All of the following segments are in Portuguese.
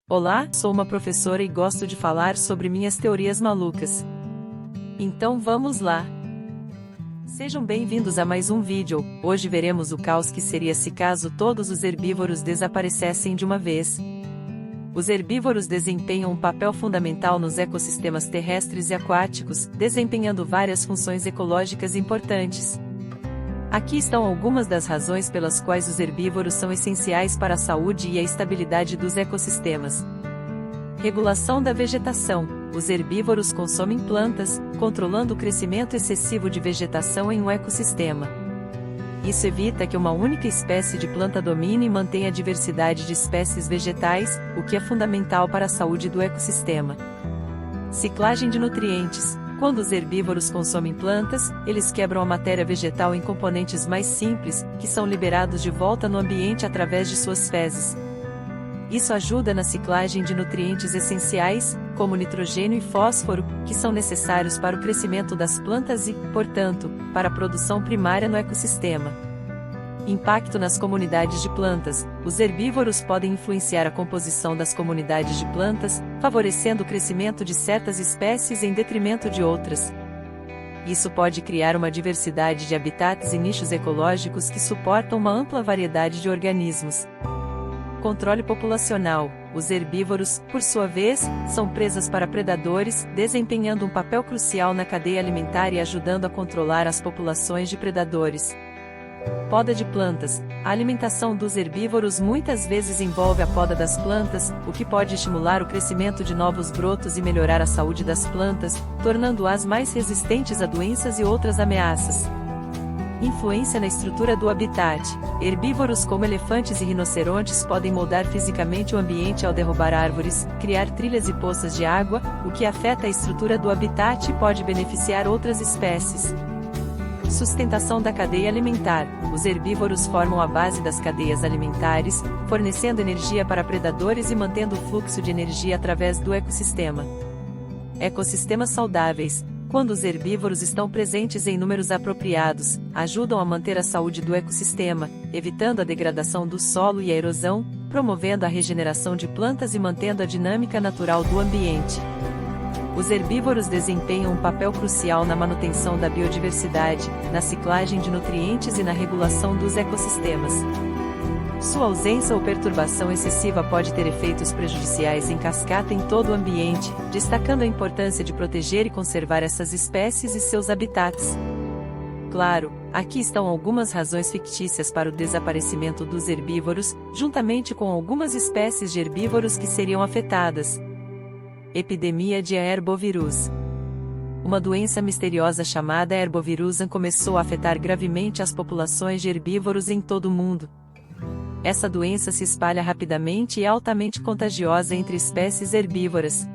Olá, sou uma professora e gosto de falar sobre minhas teorias malucas. Então vamos lá! Sejam bem-vindos a mais um vídeo. Hoje veremos o caos que seria se caso todos os herbívoros desaparecessem de uma vez. Os herbívoros desempenham um papel fundamental nos ecossistemas terrestres e aquáticos, desempenhando várias funções ecológicas importantes. Aqui estão algumas das razões pelas quais os herbívoros são essenciais para a saúde e a estabilidade dos ecossistemas. Regulação da vegetação. Os herbívoros consomem plantas, controlando o crescimento excessivo de vegetação em um ecossistema. Isso evita que uma única espécie de planta domine e mantenha a diversidade de espécies vegetais, o que é fundamental para a saúde do ecossistema. Ciclagem de nutrientes. Quando os herbívoros consomem plantas, eles quebram a matéria vegetal em componentes mais simples, que são liberados de volta no ambiente através de suas fezes. Isso ajuda na ciclagem de nutrientes essenciais, como nitrogênio e fósforo, que são necessários para o crescimento das plantas e, portanto, para a produção primária no ecossistema. Impacto nas comunidades de plantas. Os herbívoros podem influenciar a composição das comunidades de plantas, favorecendo o crescimento de certas espécies em detrimento de outras. Isso pode criar uma diversidade de habitats e nichos ecológicos que suportam uma ampla variedade de organismos. Controle populacional. Os herbívoros, por sua vez, são presas para predadores, desempenhando um papel crucial na cadeia alimentar e ajudando a controlar as populações de predadores. Poda de plantas. A alimentação dos herbívoros muitas vezes envolve a poda das plantas, o que pode estimular o crescimento de novos brotos e melhorar a saúde das plantas, tornando-as mais resistentes a doenças e outras ameaças. Influência na estrutura do habitat. Herbívoros como elefantes e rinocerontes podem moldar fisicamente o ambiente ao derrubar árvores, criar trilhas e poças de água, o que afeta a estrutura do habitat e pode beneficiar outras espécies. Sustentação da cadeia alimentar. Os herbívoros formam a base das cadeias alimentares, fornecendo energia para predadores e mantendo o fluxo de energia através do ecossistema. Ecossistemas saudáveis. Quando os herbívoros estão presentes em números apropriados, ajudam a manter a saúde do ecossistema, evitando a degradação do solo e a erosão, promovendo a regeneração de plantas e mantendo a dinâmica natural do ambiente. Os herbívoros desempenham um papel crucial na manutenção da biodiversidade, na ciclagem de nutrientes e na regulação dos ecossistemas. Sua ausência ou perturbação excessiva pode ter efeitos prejudiciais em cascata em todo o ambiente, destacando a importância de proteger e conservar essas espécies e seus habitats. Claro, aqui estão algumas razões fictícias para o desaparecimento dos herbívoros, juntamente com algumas espécies de herbívoros que seriam afetadas. Epidemia de Herbovírus. Uma doença misteriosa chamada Herbovírus começou a afetar gravemente as populações de herbívoros em todo o mundo. Essa doença se espalha rapidamente e é altamente contagiosa entre espécies herbívoras.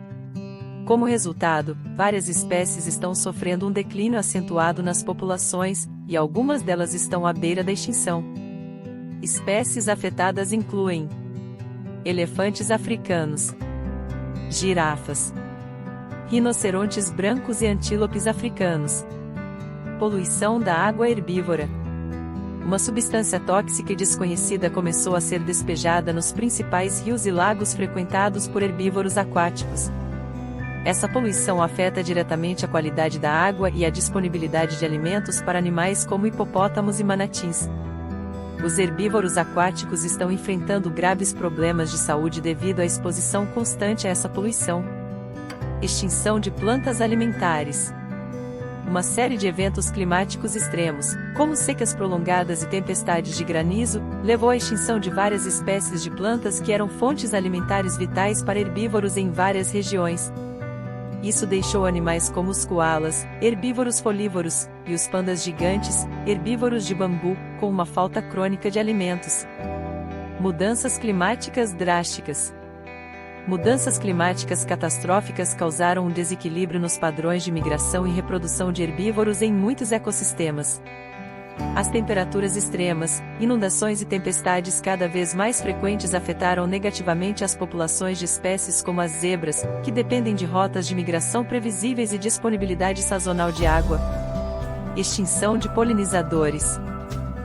Como resultado, várias espécies estão sofrendo um declínio acentuado nas populações, e algumas delas estão à beira da extinção. Espécies afetadas incluem elefantes africanos, girafas, rinocerontes brancos e antílopes africanos. Poluição da água herbívora. Uma substância tóxica e desconhecida começou a ser despejada nos principais rios e lagos frequentados por herbívoros aquáticos. Essa poluição afeta diretamente a qualidade da água e a disponibilidade de alimentos para animais como hipopótamos e manatins. Os herbívoros aquáticos estão enfrentando graves problemas de saúde devido à exposição constante a essa poluição. Extinção de plantas alimentares. Uma série de eventos climáticos extremos, como secas prolongadas e tempestades de granizo, levou à extinção de várias espécies de plantas que eram fontes alimentares vitais para herbívoros em várias regiões. Isso deixou animais como os coalas, herbívoros folívoros, e os pandas gigantes, herbívoros de bambu, com uma falta crônica de alimentos. Mudanças climáticas drásticas. Mudanças climáticas catastróficas causaram um desequilíbrio nos padrões de migração e reprodução de herbívoros em muitos ecossistemas. As temperaturas extremas, inundações e tempestades cada vez mais frequentes afetaram negativamente as populações de espécies como as zebras, que dependem de rotas de migração previsíveis e disponibilidade sazonal de água. Extinção de polinizadores.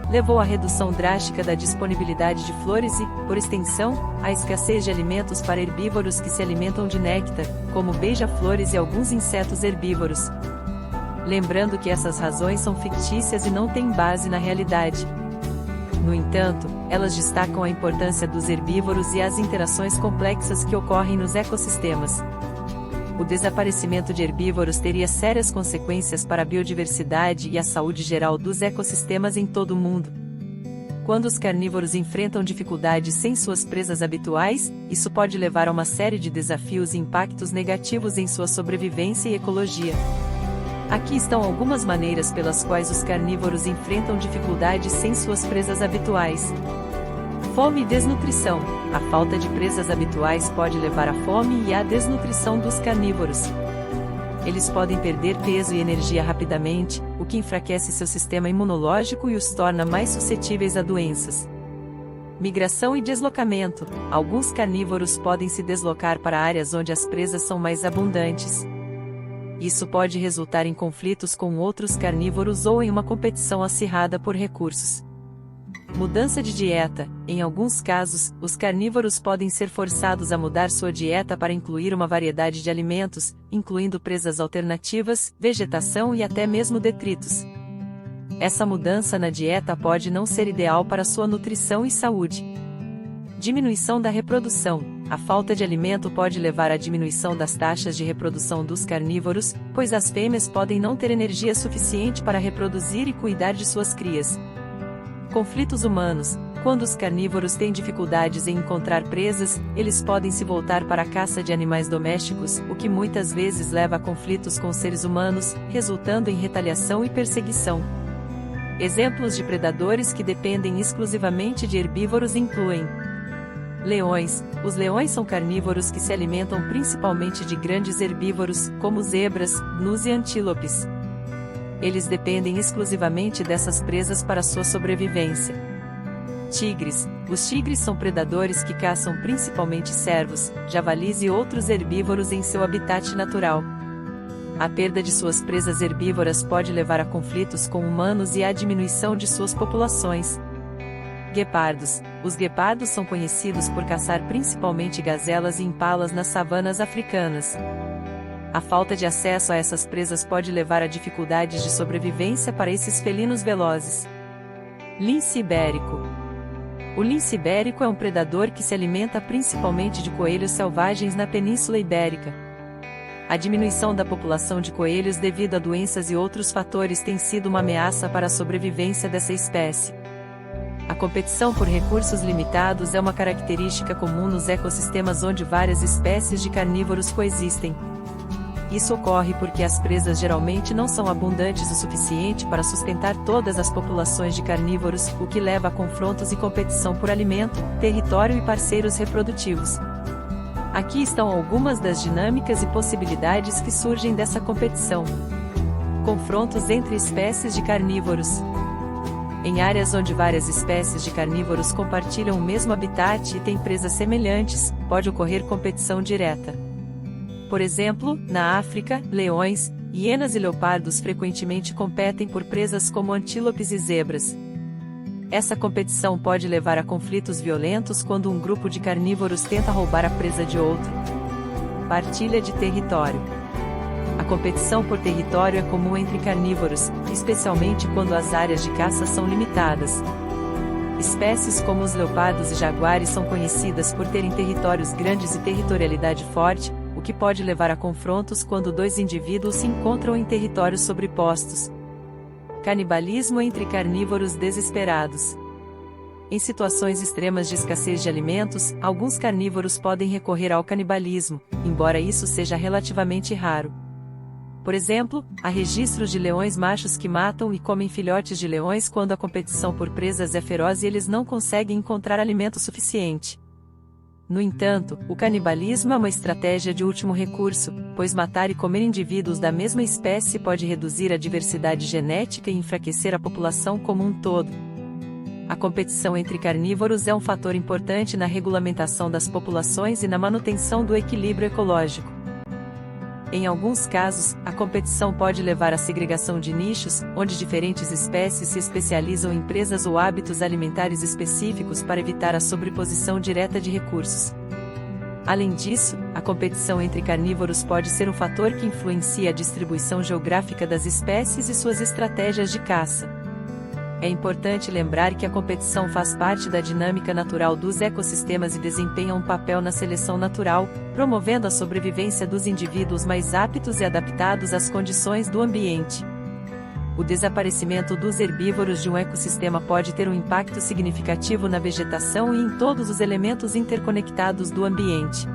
levou à redução drástica da disponibilidade de flores e, por extensão, à escassez de alimentos para herbívoros que se alimentam de néctar, como beija-flores e alguns insetos herbívoros. Lembrando que essas razões são fictícias e não têm base na realidade. No entanto, elas destacam a importância dos herbívoros e as interações complexas que ocorrem nos ecossistemas. O desaparecimento de herbívoros teria sérias consequências para a biodiversidade e a saúde geral dos ecossistemas em todo o mundo. Quando os carnívoros enfrentam dificuldades sem suas presas habituais, isso pode levar a uma série de desafios e impactos negativos em sua sobrevivência e ecologia. Aqui estão algumas maneiras pelas quais os carnívoros enfrentam dificuldades sem suas presas habituais. Fome e desnutrição. A falta de presas habituais pode levar à fome e à desnutrição dos carnívoros. Eles podem perder peso e energia rapidamente, o que enfraquece seu sistema imunológico e os torna mais suscetíveis a doenças. Migração e deslocamento. Alguns carnívoros podem se deslocar para áreas onde as presas são mais abundantes. Isso pode resultar em conflitos com outros carnívoros ou em uma competição acirrada por recursos. Mudança de dieta. Em alguns casos, os carnívoros podem ser forçados a mudar sua dieta para incluir uma variedade de alimentos, incluindo presas alternativas, vegetação e até mesmo detritos. Essa mudança na dieta pode não ser ideal para sua nutrição e saúde. Diminuição da reprodução. A falta de alimento pode levar à diminuição das taxas de reprodução dos carnívoros, pois as fêmeas podem não ter energia suficiente para reproduzir e cuidar de suas crias. Conflitos humanos. Quando os carnívoros têm dificuldades em encontrar presas, eles podem se voltar para a caça de animais domésticos, o que muitas vezes leva a conflitos com seres humanos, resultando em retaliação e perseguição. Exemplos de predadores que dependem exclusivamente de herbívoros incluem: leões. Os leões são carnívoros que se alimentam principalmente de grandes herbívoros, como zebras, gnus e antílopes. Eles dependem exclusivamente dessas presas para sua sobrevivência. Tigres. Os tigres são predadores que caçam principalmente cervos, javalis e outros herbívoros em seu habitat natural. A perda de suas presas herbívoras pode levar a conflitos com humanos e à diminuição de suas populações. Guepardos. Os guepardos são conhecidos por caçar principalmente gazelas e impalas nas savanas africanas. A falta de acesso a essas presas pode levar a dificuldades de sobrevivência para esses felinos velozes. Lince ibérico. O lince ibérico é um predador que se alimenta principalmente de coelhos selvagens na Península Ibérica. A diminuição da população de coelhos devido a doenças e outros fatores tem sido uma ameaça para a sobrevivência dessa espécie. A competição por recursos limitados é uma característica comum nos ecossistemas onde várias espécies de carnívoros coexistem. Isso ocorre porque as presas geralmente não são abundantes o suficiente para sustentar todas as populações de carnívoros, o que leva a confrontos e competição por alimento, território e parceiros reprodutivos. Aqui estão algumas das dinâmicas e possibilidades que surgem dessa competição. Confrontos entre espécies de carnívoros. Em áreas onde várias espécies de carnívoros compartilham o mesmo habitat e têm presas semelhantes, pode ocorrer competição direta. Por exemplo, na África, leões, hienas e leopardos frequentemente competem por presas como antílopes e zebras. Essa competição pode levar a conflitos violentos quando um grupo de carnívoros tenta roubar a presa de outro. Partilha de território. A competição por território é comum entre carnívoros, especialmente quando as áreas de caça são limitadas. Espécies como os leopardos e jaguares são conhecidas por terem territórios grandes e territorialidade forte, o que pode levar a confrontos quando dois indivíduos se encontram em territórios sobrepostos. Canibalismo entre carnívoros desesperados. Em situações extremas de escassez de alimentos, alguns carnívoros podem recorrer ao canibalismo, embora isso seja relativamente raro. Por exemplo, há registros de leões machos que matam e comem filhotes de leões quando a competição por presas é feroz e eles não conseguem encontrar alimento suficiente. No entanto, o canibalismo é uma estratégia de último recurso, pois matar e comer indivíduos da mesma espécie pode reduzir a diversidade genética e enfraquecer a população como um todo. A competição entre carnívoros é um fator importante na regulamentação das populações e na manutenção do equilíbrio ecológico. Em alguns casos, a competição pode levar à segregação de nichos, onde diferentes espécies se especializam em presas ou hábitos alimentares específicos para evitar a sobreposição direta de recursos. Além disso, a competição entre carnívoros pode ser um fator que influencia a distribuição geográfica das espécies e suas estratégias de caça. É importante lembrar que a competição faz parte da dinâmica natural dos ecossistemas e desempenha um papel na seleção natural, promovendo a sobrevivência dos indivíduos mais aptos e adaptados às condições do ambiente. O desaparecimento dos herbívoros de um ecossistema pode ter um impacto significativo na vegetação e em todos os elementos interconectados do ambiente.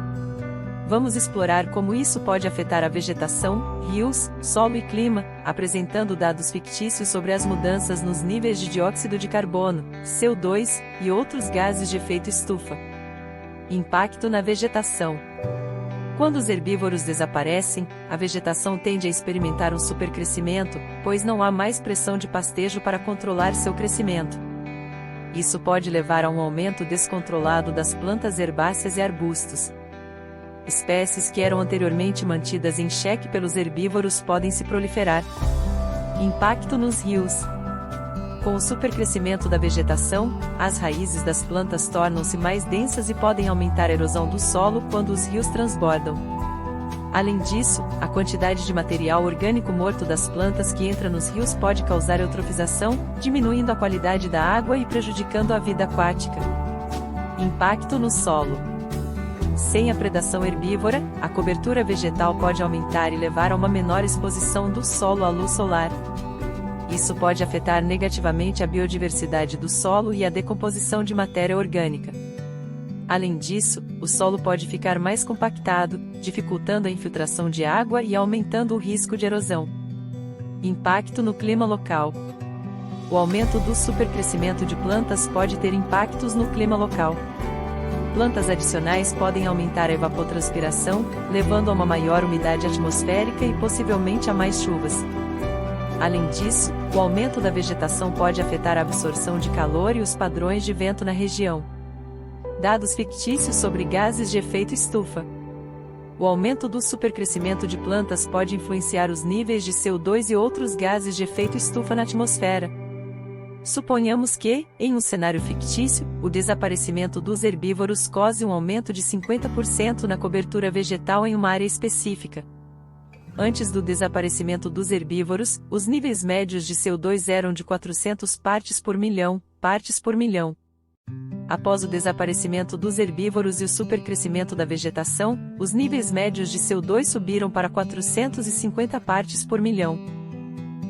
Vamos explorar como isso pode afetar a vegetação, rios, solo e clima, apresentando dados fictícios sobre as mudanças nos níveis de dióxido de carbono, CO2 e outros gases de efeito estufa. Impacto na vegetação. Quando os herbívoros desaparecem, a vegetação tende a experimentar um supercrescimento, pois não há mais pressão de pastejo para controlar seu crescimento. Isso pode levar a um aumento descontrolado das plantas herbáceas e arbustos. Espécies que eram anteriormente mantidas em xeque pelos herbívoros podem se proliferar. Impacto nos rios. Com o supercrescimento da vegetação, as raízes das plantas tornam-se mais densas e podem aumentar a erosão do solo quando os rios transbordam. Além disso, a quantidade de material orgânico morto das plantas que entra nos rios pode causar eutrofização, diminuindo a qualidade da água e prejudicando a vida aquática. Impacto no solo. Sem a predação herbívora, a cobertura vegetal pode aumentar e levar a uma menor exposição do solo à luz solar. Isso pode afetar negativamente a biodiversidade do solo e a decomposição de matéria orgânica. Além disso, o solo pode ficar mais compactado, dificultando a infiltração de água e aumentando o risco de erosão. Impacto no clima local. O aumento do supercrescimento de plantas pode ter impactos no clima local. Plantas adicionais podem aumentar a evapotranspiração, levando a uma maior umidade atmosférica e possivelmente a mais chuvas. Além disso, o aumento da vegetação pode afetar a absorção de calor e os padrões de vento na região. Dados fictícios sobre gases de efeito estufa. O aumento do supercrescimento de plantas pode influenciar os níveis de CO2 e outros gases de efeito estufa na atmosfera. Suponhamos que, em um cenário fictício, o desaparecimento dos herbívoros cause um aumento de 50% na cobertura vegetal em uma área específica. Antes do desaparecimento dos herbívoros, os níveis médios de CO2 eram de 400 partes por milhão. Após o desaparecimento dos herbívoros e o supercrescimento da vegetação, os níveis médios de CO2 subiram para 450 partes por milhão.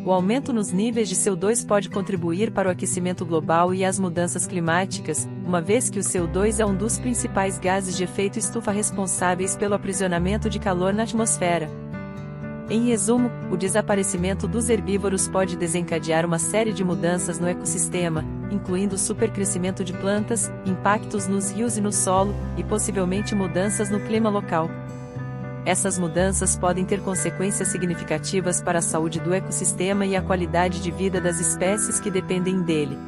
O aumento nos níveis de CO2 pode contribuir para o aquecimento global e as mudanças climáticas, uma vez que o CO2 é um dos principais gases de efeito estufa responsáveis pelo aprisionamento de calor na atmosfera. Em resumo, o desaparecimento dos herbívoros pode desencadear uma série de mudanças no ecossistema, incluindo o supercrescimento de plantas, impactos nos rios e no solo, e possivelmente mudanças no clima local. Essas mudanças podem ter consequências significativas para a saúde do ecossistema e a qualidade de vida das espécies que dependem dele.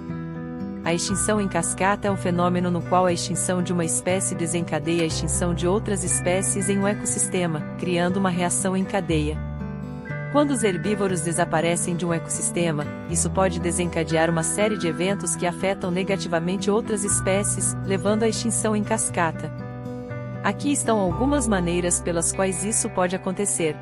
A extinção em cascata é um fenômeno no qual a extinção de uma espécie desencadeia a extinção de outras espécies em um ecossistema, criando uma reação em cadeia. Quando os herbívoros desaparecem de um ecossistema, isso pode desencadear uma série de eventos que afetam negativamente outras espécies, levando à extinção em cascata. Aqui estão algumas maneiras pelas quais isso pode acontecer.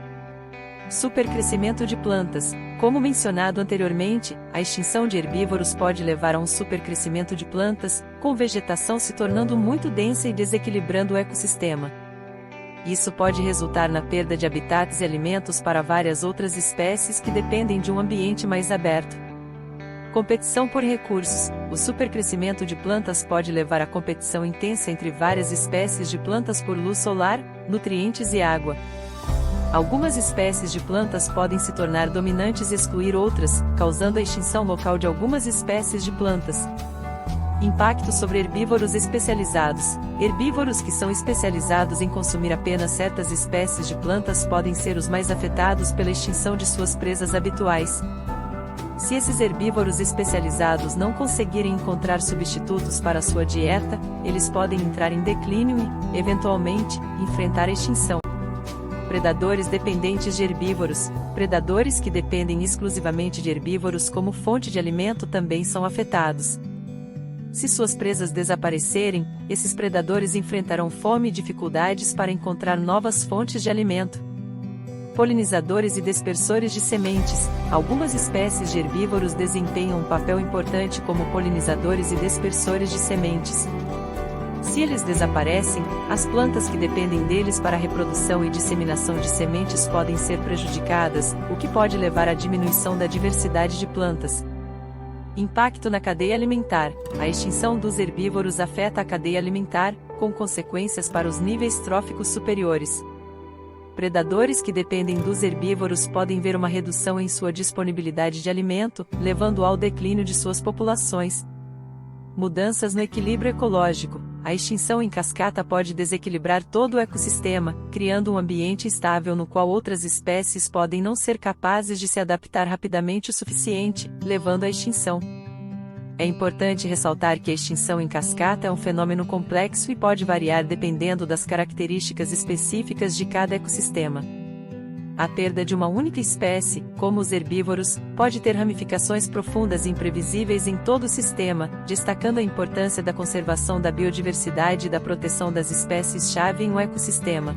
Supercrescimento de plantas. Como mencionado anteriormente, a extinção de herbívoros pode levar a um supercrescimento de plantas, com vegetação se tornando muito densa e desequilibrando o ecossistema. Isso pode resultar na perda de habitats e alimentos para várias outras espécies que dependem de um ambiente mais aberto. Competição por recursos. O supercrescimento de plantas pode levar à competição intensa entre várias espécies de plantas por luz solar, nutrientes e água. Algumas espécies de plantas podem se tornar dominantes e excluir outras, causando a extinção local de algumas espécies de plantas. Impacto sobre herbívoros especializados. Herbívoros que são especializados em consumir apenas certas espécies de plantas podem ser os mais afetados pela extinção de suas presas habituais. Se esses herbívoros especializados não conseguirem encontrar substitutos para sua dieta, eles podem entrar em declínio e, eventualmente, enfrentar a extinção. Predadores dependentes de herbívoros. Predadores que dependem exclusivamente de herbívoros como fonte de alimento também são afetados. Se suas presas desaparecerem, esses predadores enfrentarão fome e dificuldades para encontrar novas fontes de alimento. Polinizadores e dispersores de sementes. Algumas espécies de herbívoros desempenham um papel importante como polinizadores e dispersores de sementes. Se eles desaparecem, as plantas que dependem deles para a reprodução e disseminação de sementes podem ser prejudicadas, o que pode levar à diminuição da diversidade de plantas. Impacto na cadeia alimentar. A extinção dos herbívoros afeta a cadeia alimentar, com consequências para os níveis tróficos superiores. Predadores que dependem dos herbívoros podem ver uma redução em sua disponibilidade de alimento, levando ao declínio de suas populações. Mudanças no equilíbrio ecológico. A extinção em cascata pode desequilibrar todo o ecossistema, criando um ambiente instável no qual outras espécies podem não ser capazes de se adaptar rapidamente o suficiente, levando à extinção. É importante ressaltar que a extinção em cascata é um fenômeno complexo e pode variar dependendo das características específicas de cada ecossistema. A perda de uma única espécie, como os herbívoros, pode ter ramificações profundas e imprevisíveis em todo o sistema, destacando a importância da conservação da biodiversidade e da proteção das espécies-chave em um ecossistema.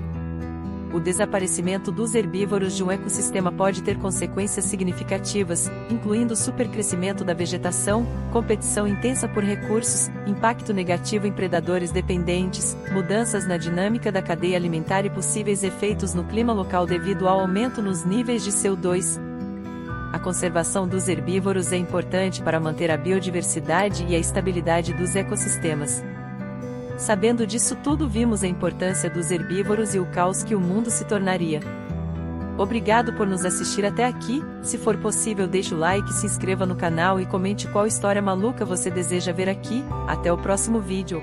O desaparecimento dos herbívoros de um ecossistema pode ter consequências significativas, incluindo o supercrescimento da vegetação, competição intensa por recursos, impacto negativo em predadores dependentes, mudanças na dinâmica da cadeia alimentar e possíveis efeitos no clima local devido ao aumento nos níveis de CO2. A conservação dos herbívoros é importante para manter a biodiversidade e a estabilidade dos ecossistemas. Sabendo disso tudo, vimos a importância dos herbívoros e o caos que o mundo se tornaria. Obrigado por nos assistir até aqui. Se for possível, deixe o like, se inscreva no canal e comente qual história maluca você deseja ver aqui. Até o próximo vídeo.